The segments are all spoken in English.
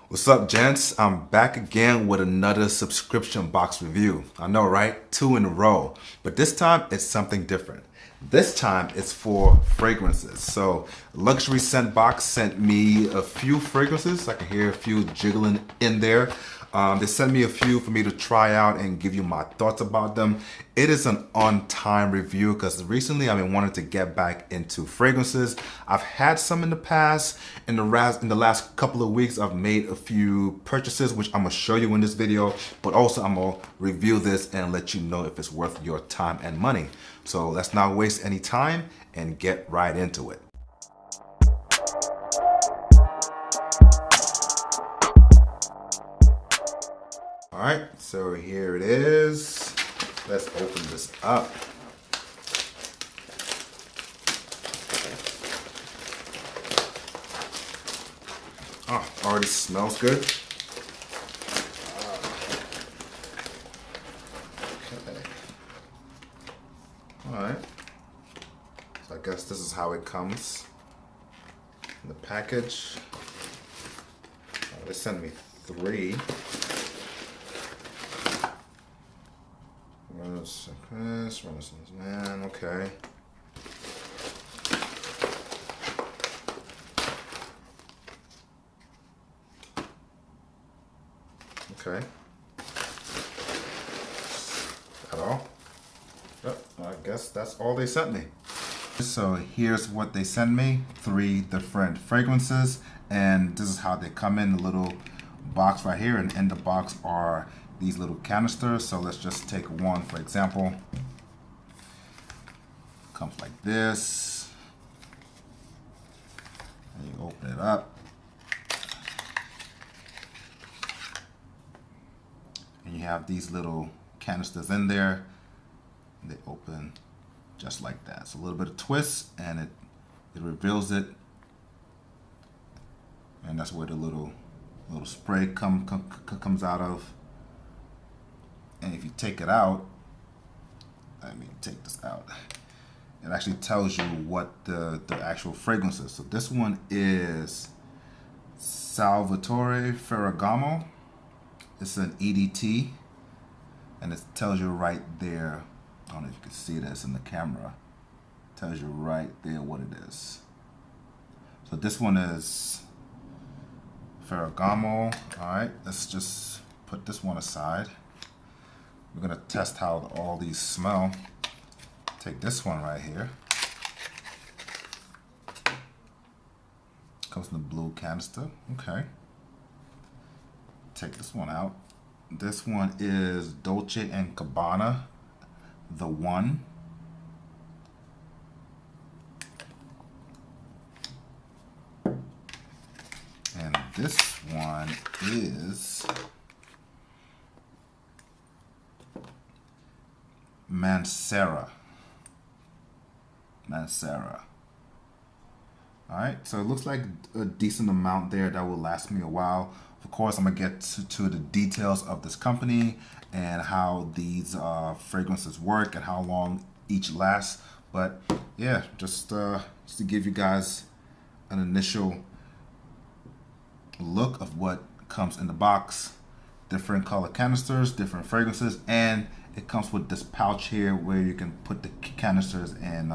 What's up, gents? I'm back again with another subscription box review. I know, right? 2 in a row. But this time, it's something different. This time, it's for fragrances. So, Luxury Scent Box sent me a few fragrances. I can hear a few jiggling in there. They sent me a few for me to try out and give you my thoughts about them. It is an on-time review because recently I've been wanting to get back into fragrances. I've had some in the past. In the last couple of weeks, I've made a few purchases, which I'm gonna show you in this video, but also I'm gonna review this and let you know if it's worth your time and money. So let's not waste any time and get right into it. All right, so here it is. Let's open this up. Oh, already smells good. Okay. All right. So I guess this is how it comes in the package. They sent me 3. Renaissance Man, okay. Okay. That all? Yep, I guess that's all they sent me. So here's what they sent me, 3 different fragrances, and this is how they come in a little box right here, and in the box are these little canisters. So let's just take one for example. Comes like this, and you open it up, and you have these little canisters in there. They open just like that. So a little bit of twist, and it reveals it, and that's where the little spray comes out of. And if you take it out, let me take this out. It actually tells you what the actual fragrance is. So this one is Salvatore Ferragamo. It's an EDT, and it tells you right there. I don't know if you can see this in the camera. It tells you right there what it is. So this one is Ferragamo. All right, let's just put this one aside. We're gonna test how all these smell. Take this one right here. Comes in the blue canister. Okay. Take this one out. This one is Dolce & Gabbana, the One. And this one is Mancera. All right, so it looks like a decent amount there that will last me a while. Of course, I'm gonna get to the details of this company and how these fragrances work and how long each lasts. But yeah, just to give you guys an initial look of what comes in the box. Different color canisters, different fragrances, and it comes with this pouch here where you can put the canisters and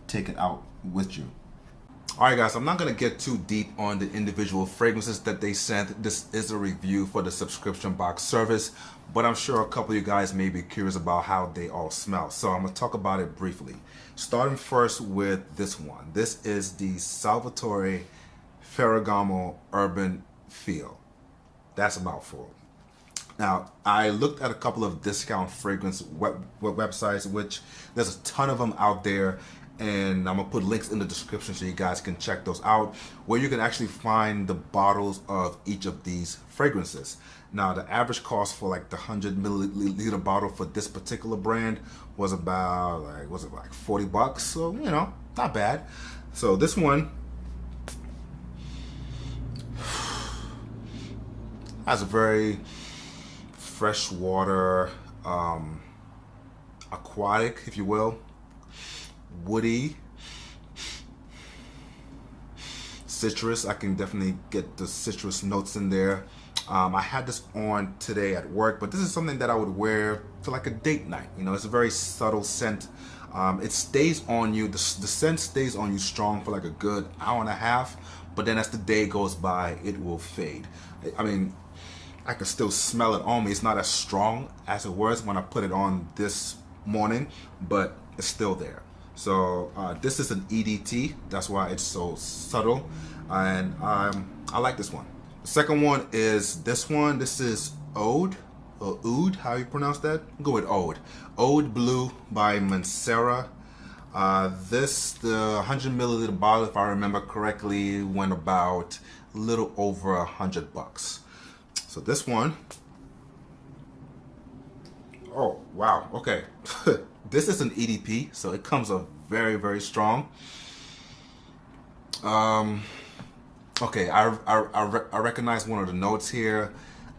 take it out with you. All right, guys, I'm not going to get too deep on the individual fragrances that they sent. This is a review for the subscription box service, but I'm sure a couple of you guys may be curious about how they all smell. So I'm going to talk about it briefly. Starting first with this one. This is the Salvatore Ferragamo Urban Feel. That's a mouthful. Now, I looked at a couple of discount fragrance websites, which there's a ton of them out there, and I'm gonna put links in the description so you guys can check those out, where you can actually find the bottles of each of these fragrances. Now, the average cost for like the 100 milliliter bottle for this particular brand was about like 40 bucks. So, you know, not bad. So this one has a very freshwater, aquatic, if you will, woody, citrus. I can definitely get the citrus notes in there. I had this on today at work, but this is something that I would wear for like a date night. You know, it's a very subtle scent. It stays on you, the scent stays on you strong for like a good hour and a half, but then as the day goes by, it will fade. I mean, I can still smell it on me. It's not as strong as it was when I put it on this morning, but it's still there. So this is an EDT, that's why it's so subtle, and I like this one. The second one is this one. This is Ode, or Oud, how you pronounce that? Go with Ode. Ode Blue by Mancera. The 100 milliliter bottle, if I remember correctly, went about a little over $100. So this one, oh wow, okay. This is an EDP, so it comes up very, very strong. Okay, I recognize one of the notes here.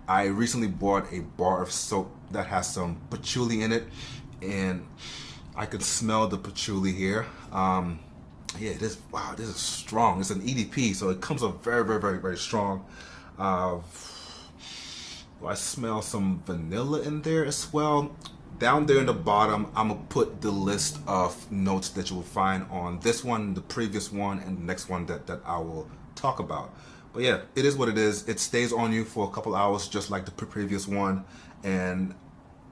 I recently bought a bar of soap that has some patchouli in it, and I can smell the patchouli here. Yeah, wow, this is strong. It's an EDP, so it comes up very, very, very, very strong. I smell some vanilla in there as well. Down there in the bottom, I'm gonna put the list of notes that you will find on this one, the previous one, and the next one that I will talk about. But yeah, it is what it is. It stays on you for a couple hours, just like the previous one. And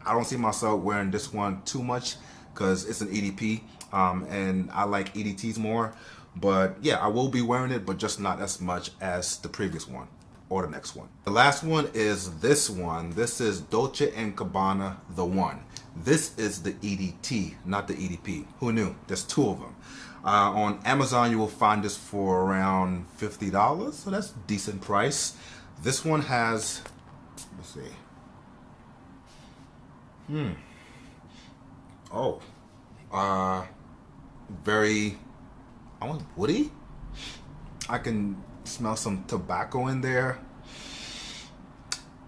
I don't see myself wearing this one too much because it's an EDP, and I like EDTs more. But yeah, I will be wearing it, but just not as much as the previous one or the next one. The last one is this one. This is Dolce & Gabbana The One. This is the EDT, not the EDP. Who knew? There's two of them. On Amazon, you will find this for around $50, so that's a decent price. This one has, let's see. Oh, very, I want woody. I can smell some tobacco in there.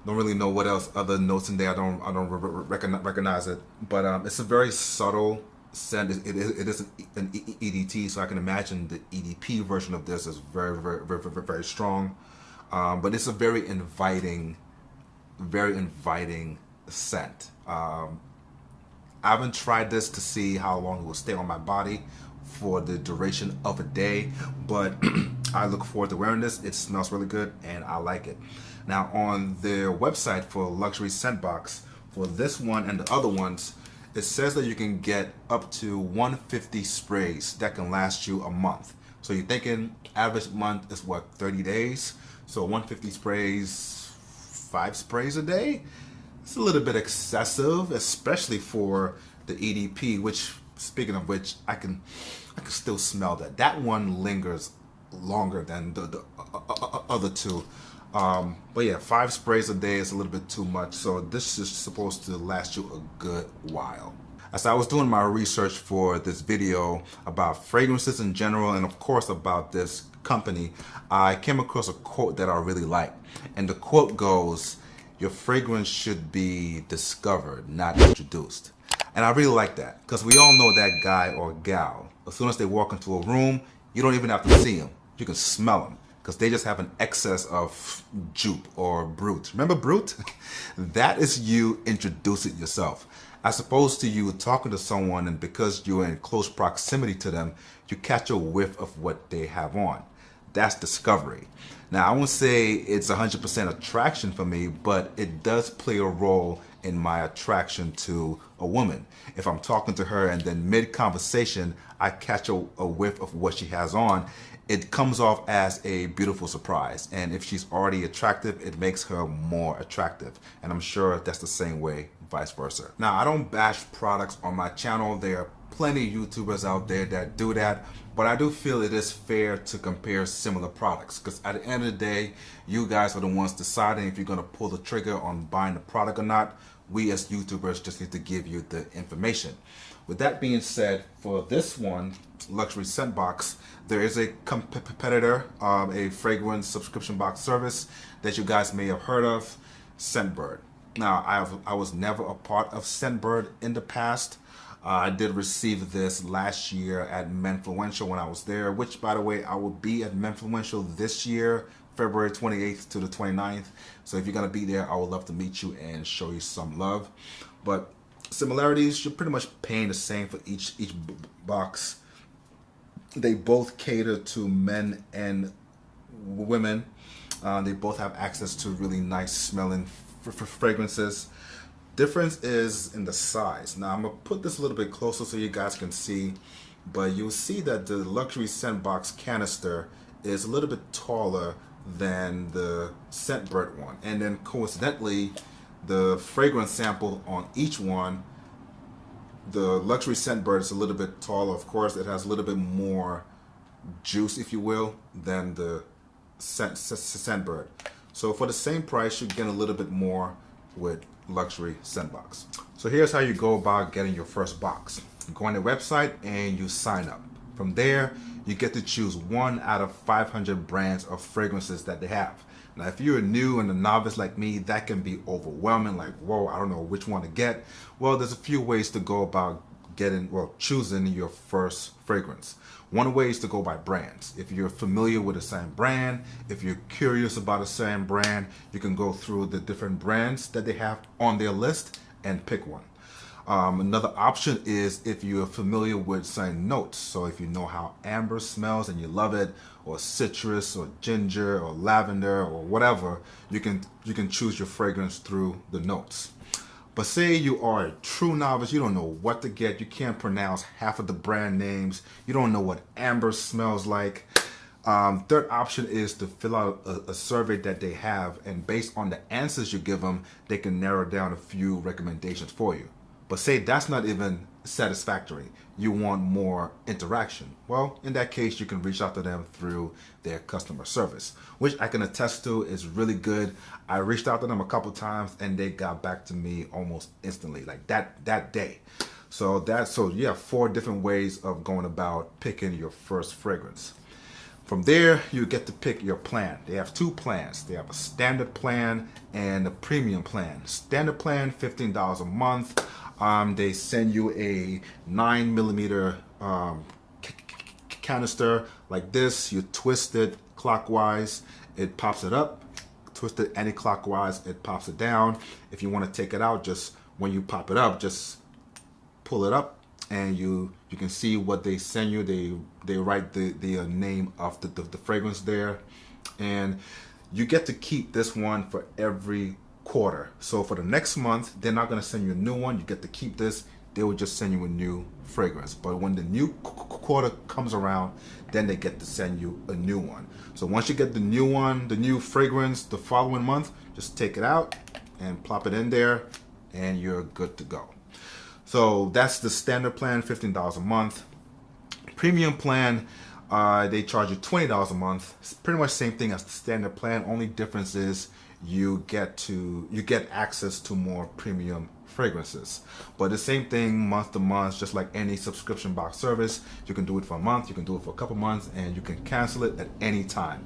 Don't really know what else other notes in there. I don't recognize it, but it's a very subtle scent. It is an EDT, so I can imagine the EDP version of this is very, very, very, very, very strong. But it's a very inviting scent. I haven't tried this to see how long it will stay on my body for the duration of a day, but I look forward to wearing this. It smells really good and I like it. Now on their website for Luxury Scent Box, for this one and the other ones, it says that you can get up to 150 sprays that can last you a month. So you're thinking average month is what, 30 days? So 150 sprays, 5 sprays a day? It's a little bit excessive, especially for the EDP, which, speaking of which, I can still smell that. That one lingers longer than the other two. But yeah, 5 sprays a day is a little bit too much. So this is supposed to last you a good while. As I was doing my research for this video about fragrances in general, and of course about this company, I came across a quote that I really like. And the quote goes, "Your fragrance should be discovered, not introduced." And I really like that, because we all know that guy or gal. As soon as they walk into a room, you don't even have to see them. You can smell them, because they just have an excess of jupe or brute. Remember brute? That is you introducing yourself. As opposed to you talking to someone, and because you're in close proximity to them, you catch a whiff of what they have on. That's discovery. Now, I won't say it's 100% attraction for me, but it does play a role in my attraction to a woman. If I'm talking to her and then mid-conversation, I catch a whiff of what she has on, it comes off as a beautiful surprise. And if she's already attractive, it makes her more attractive. And I'm sure that's the same way, vice versa. Now, I don't bash products on my channel. There are plenty of YouTubers out there that do that, but I do feel it is fair to compare similar products, because at the end of the day, you guys are the ones deciding if you're going to pull the trigger on buying the product or not. We as YouTubers just need to give you the information. With that being said, for this one, Luxury Scent Box, there is a competitor, a fragrance subscription box service that you guys may have heard of, Scentbird. Now, I was never a part of Scentbird in the past. I did receive this last year at Menfluential when I was there, which, by the way, I will be at Menfluential this year, February 28th to the 29th. So if you're going to be there, I would love to meet you and show you some love. But similarities, you're pretty much paying the same for each box. They both cater to men and women. They both have access to really nice smelling fragrances. Difference is in the size. Now I'm gonna put this a little bit closer so you guys can see, but you'll see that the luxury scent box canister is a little bit taller than the Scentbird one, and then coincidentally the fragrance sample on each one, the luxury Scentbird is a little bit taller. Of course, it has a little bit more juice, if you will, than the Scentbird. So for the same price, you get a little bit more with luxury scent box. So here's how you go about getting your first box. You go on their website and you sign up. From there, you get to choose 1 out of 500 brands of fragrances that they have. Now, if you're new and a novice like me, that can be overwhelming. Like, whoa, I don't know which one to get. Well, there's a few ways to go about choosing your first fragrance. One way is to go by brands. If you're familiar with a certain brand, if you're curious about a certain brand, you can go through the different brands that they have on their list and pick one. Another option is if you're familiar with certain notes. So if you know how amber smells and you love it, or citrus or ginger or lavender or whatever, you can choose your fragrance through the notes. But say you are a true novice, you don't know what to get, you can't pronounce half of the brand names, you don't know what amber smells like. Third option is to fill out a survey that they have, and based on the answers you give them, they can narrow down a few recommendations for you. But say that's not even satisfactory, you want more interaction. Well, in that case, you can reach out to them through their customer service, which I can attest to is really good. I reached out to them a couple times and they got back to me almost instantly, like that day. So you have 4 different ways of going about picking your first fragrance. From there, you get to pick your plan. They have 2 plans. They have a standard plan and a premium plan. Standard plan, $15 a month. They send you a 9mm canister like this. You twist it clockwise, it pops it up. Twist it anti-clockwise, it pops it down. If you want to take it out, just when you pop it up, just pull it up, and you can see what they send you. They write the name of the fragrance there, and you get to keep this one for every quarter. So for the next month, they're not going to send you a new one. You get to keep this. They will just send you a new fragrance. But when the new quarter comes around, then they get to send you a new one. So once you get the new one, the new fragrance the following month, just take it out and plop it in there and you're good to go. So that's the standard plan, $15 a month. Premium plan, they charge you $20 a month. It's pretty much same thing as the standard plan. Only difference is you get access to more premium fragrances. But the same thing month to month, just like any subscription box service. You can do it for a month, you can do it for a couple months, and you can cancel it at any time.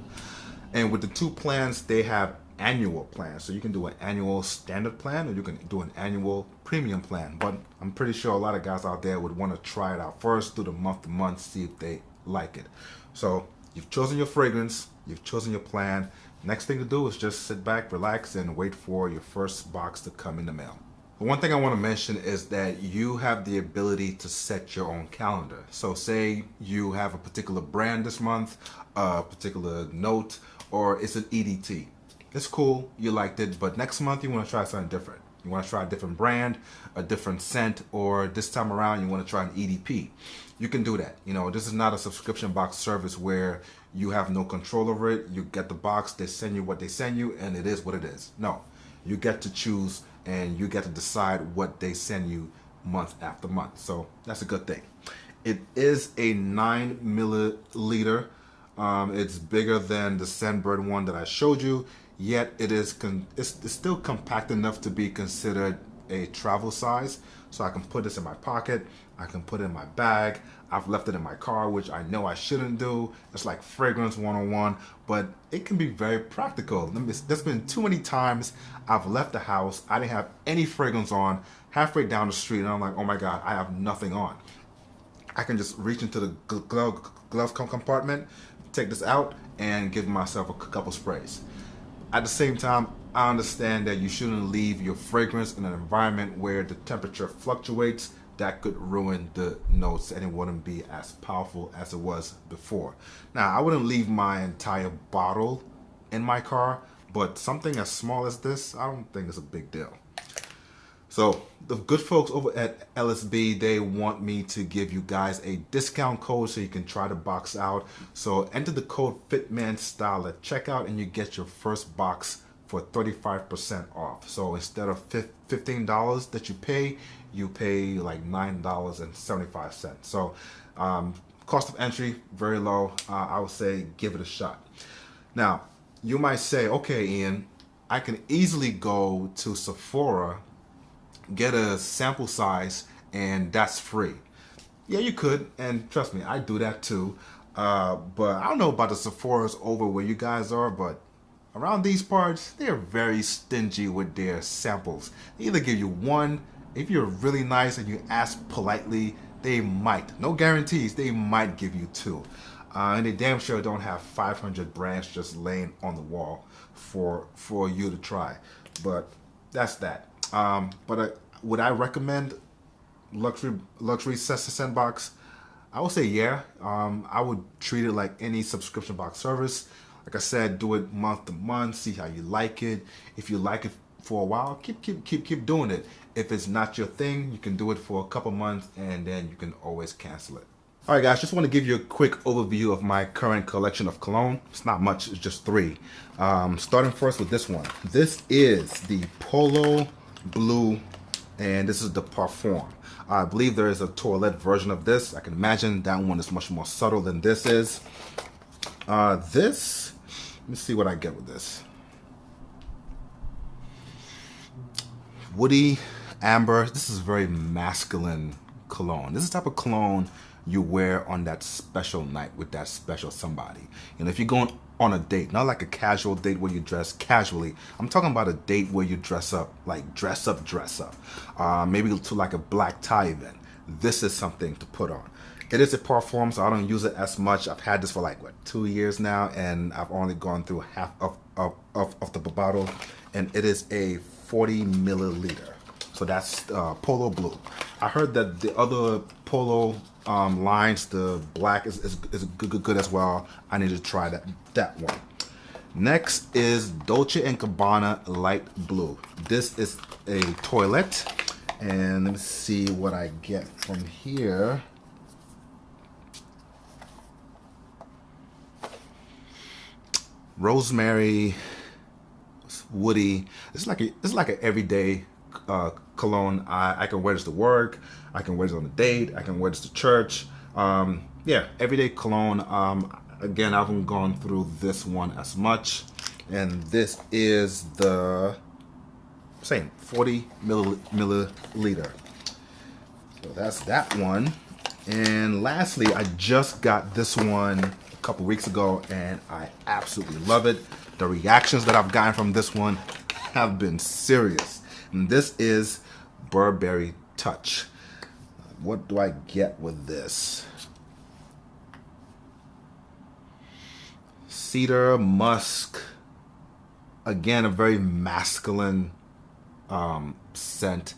And with the 2 plans, they have annual plans. So you can do an annual standard plan, or you can do an annual premium plan. But I'm pretty sure a lot of guys out there would want to try it out first, do the month to month, see if they like it. So you've chosen your fragrance, you've chosen your plan. Next thing to do is just sit back, relax, and wait for your first box to come in the mail. One thing I want to mention is that you have the ability to set your own calendar. So say you have a particular brand this month, a particular note, or it's an EDT. It's cool, you liked it, but next month you want to try something different. You want to try a different brand, a different scent, or this time around you want to try an EDP. You can do that. You know, this is not a subscription box service where you have no control over it. You get the box, they send you what they send you, and it is what it is. No, you get to choose and you get to decide what they send you month after month. So that's a good thing. It is a 9mm. It's bigger than the Scentbird one that I showed you, yet it is it's still compact enough to be considered a travel size, so I can put this in my pocket, I can put it in my bag. I've left it in my car, which I know I shouldn't do. It's like fragrance 101, but it can be very practical. There's been too many times I've left the house, I didn't have any fragrance on, halfway down the street, and I'm like, oh my God, I have nothing on. I can just reach into the glove compartment, take this out, and give myself a couple sprays. At the same time, I understand that you shouldn't leave your fragrance in an environment where the temperature fluctuates. That could ruin the notes and it wouldn't be as powerful as it was before. Now, I wouldn't leave my entire bottle in my car, but something as small as this, I don't think is a big deal. So the good folks over at LUXSB, they want me to give you guys a discount code so you can try the box out. So enter the code FitmanStyle at checkout and you get your first box for 35% off. So instead of $15 that you pay like $9.75. So cost of entry, very low. I would say give it a shot. Now, you might say, okay, Ian, I can easily go to Sephora, get a sample size, and that's free. Yeah, you could, and trust me, I do that too. But I don't know about the Sephora's over where you guys are, but around these parts, they're very stingy with their samples. They either give you one, if you're really nice and you ask politely, they might, no guarantees, they might give you two. And they damn sure don't have 500 brands just laying on the wall for you to try. But that's that. Would I recommend luxury scent box? I would say yeah. I would treat it like any subscription box service. Like I said, do it month to month, see how you like it. If you like it for a while, keep doing it. If it's not your thing, you can do it for a couple months and then you can always cancel it. All right, guys, just want to give you a quick overview of my current collection of cologne. It's not much, it's just 3. Starting first with this one. This is the Polo Blue, and this is the Parfum. I believe there is a toilette version of this. I can imagine that one is much more subtle than this is. This, let me see what I get with this. Woody, amber. This is very masculine cologne. This is the type of cologne you wear on that special night with that special somebody. You know, if you're going on a date, not like a casual date where you dress casually. I'm talking about a date where you dress up, like dress up. Maybe to like a black tie event. This is something to put on. It is a parfum, so I don't use it as much. I've had this for like, what, 2 years now, and I've only gone through half of the bottle, and it is a 40 milliliter. So that's Polo Blue. I heard that the other Polo lines, the black is good as well. I need to try that one. Next is Dolce & Gabbana Light Blue. This is a toilet, and let me see what I get from here. Rosemary, woody. It's like an everyday cologne. I can wear this to work. I can wear this on a date. I can wear this to church. Yeah, everyday cologne. Again, I haven't gone through this one as much, and this is the same 40 milliliter. So that's that one. And lastly, I just got this one a couple weeks ago, and I absolutely love it. The reactions that I've gotten from this one have been serious. And this is Burberry Touch. What do I get with this? Cedar, musk. Again, a very masculine scent.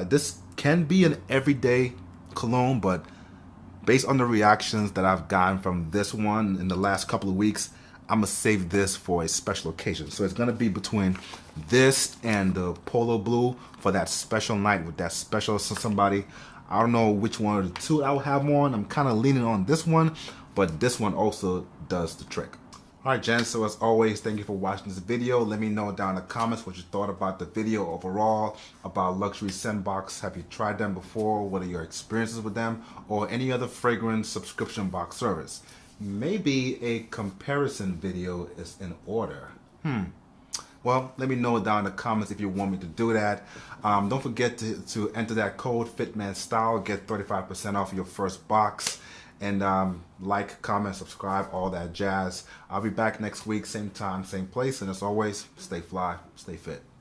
This can be an everyday cologne, but based on the reactions that I've gotten from this one in the last couple of weeks, I'm gonna save this for a special occasion. So it's gonna be between this and the Polo Blue for that special night with that special somebody. I don't know which one of the two I will have on. I'm kind of leaning on this one, but this one also does the trick. All right, Jen, so as always, thank you for watching this video. Let me know down in the comments what you thought about the video overall, about luxury scent box. Have you tried them before? What are your experiences with them? Or any other fragrance subscription box service? Maybe a comparison video is in order. Well, let me know down in the comments if you want me to do that. Don't forget to enter that code FitmanStyle, get 35% off your first box. And like, comment, subscribe, all that jazz. I'll be back next week, same time, same place. And as always, stay fly, stay fit.